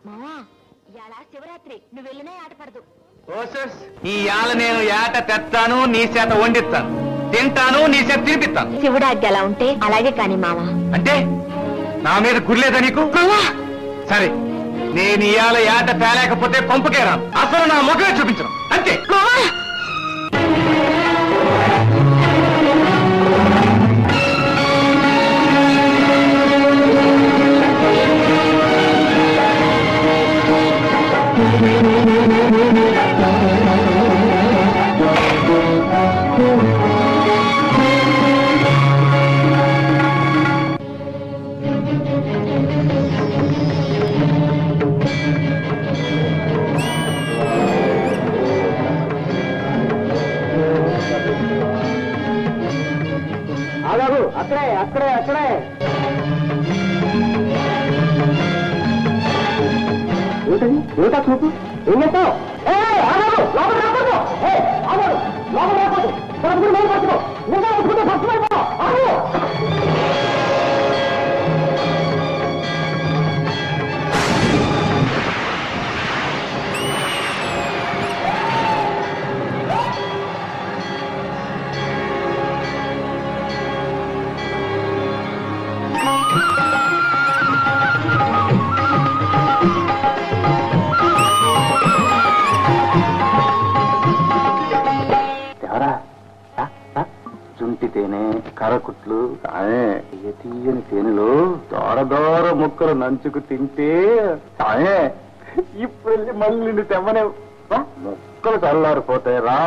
మావా ఇవాళ శివరాత్రి నువ్వు వెళ్ళినా ఆట పడదు. ఇవాళ నేను ఏట తెస్తాను, నీ చేత వండిస్తాను, తింటాను, నీ చేత తినిపిస్తాను. శివుడాజ్ఞ ఎలా ఉంటే అలాగే కాని మావా. అంటే నా మీద గుర్లేదా నీకు? సరే, నేను ఇవాళ ఏట తేలేకపోతే కొంపకే రాను, అసలు నా ముఖమే చూపించను, అంతే. అక్కడే అక్కడే అక్కడే ఏంటది? ఏమిటా చూపు? ఏం చేస్తావు? జుంటి తేనె, కరకుట్లు, తీయని తేనెలో దోర దోర ముక్కలు నంచుకు తింటే ఇప్పుడు వెళ్ళి మళ్ళీ నిన్ను తెమ్మనే ముక్కలు చల్లారిపోతాయి రా.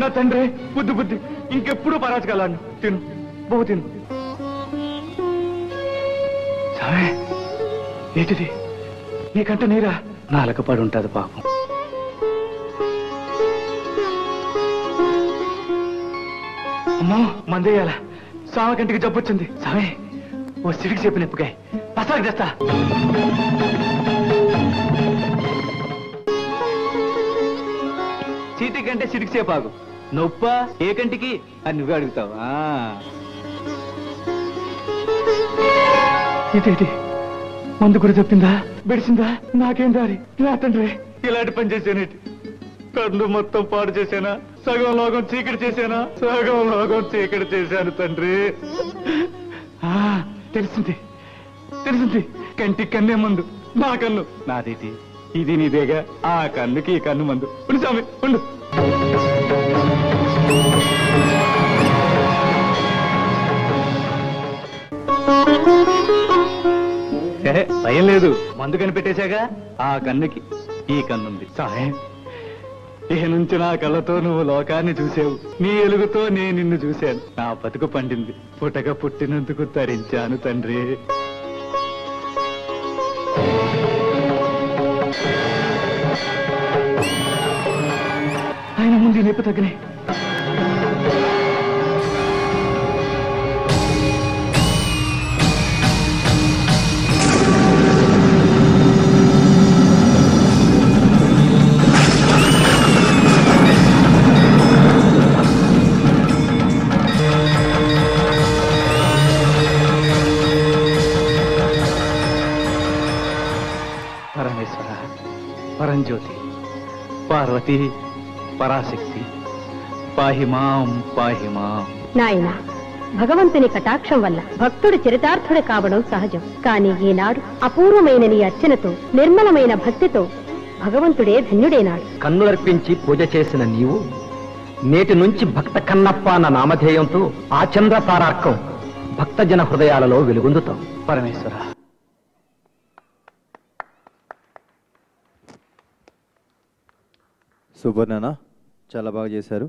నా తండ్రి బుద్ధి బుద్ధి ఇంకెప్పుడు పరాచగలను. తిను బహు తిను. సరే, ఏంటిది? నీకంట నీరా? నాలకపడి ఉంటుంది పాపం. అమ్మో, మందేయాల సామ కంటికి జబ్బొచ్చింది. సరే, ఓ సిడికి చెప్పిన ఎప్పుకాయ పసాకి తెస్తా. చీటి కంటే సిడికి సేపాకు. నొప్ప ఏ కంటికి అని నువ్వే అడుగుతావా? ఇదేంటి మందు కూడా చెప్పిందా? బెడిసిందా? నాకేం దారి? నా తండ్రి ఇలాంటి పని చేశానేటి? కళ్ళు మొత్తం పాడు చేశానా? సగం లోకం చీకటి చేశానా? సగం లోకం చీకటి చేశాను తండ్రి. తెలిసింది తెలిసింది. కంటికి కన్నే మందు, నా కన్ను నాదేటి, ఇది నీదేగా. ఆ కన్నుకి ఈ కన్ను మందు. ఉండు స్వామి ఉండు. భయం లేదు, మందు కనిపెట్టేశాగా. ఆ కన్నుకి ఈ కన్నుంది. సాయం ఇక నుంచి నా కళ్ళతో నువ్వు లోకాన్ని చూసావు, నీ ఎలుగుతో నేను నిన్ను చూశాను. నా బతుకు పండింది. పుటక పుట్టినందుకు తరించాను తండ్రి. ఆయన ముందు నొప్పి తగ్గనే. పరమేశ్వర, పరంజ్యోతి, పార్వతి, పరాశక్తి, పాహిమాం పాహిమాం. నాయనా, భగవంతుని కటాక్షం వల్ల భక్తుడు చరితార్థుడు కావడం సహజం. కానీ ఈనాడు అపూర్వమైన నీ అర్చనతో, నిర్మలమైన భక్తితో భగవంతుడే ధన్యుడేనాడు. కన్నులర్పించి పూజ చేసిన నీవు నేటి నుంచి భక్త కన్నప్ప అన్న నామధేయంతో ఆ చంద్ర తారార్కం భక్తజన హృదయాలలో వెలుగొందుతాం. పరమేశ్వర, సూపర్ నాన్న, చాలా బాగా చేశారు.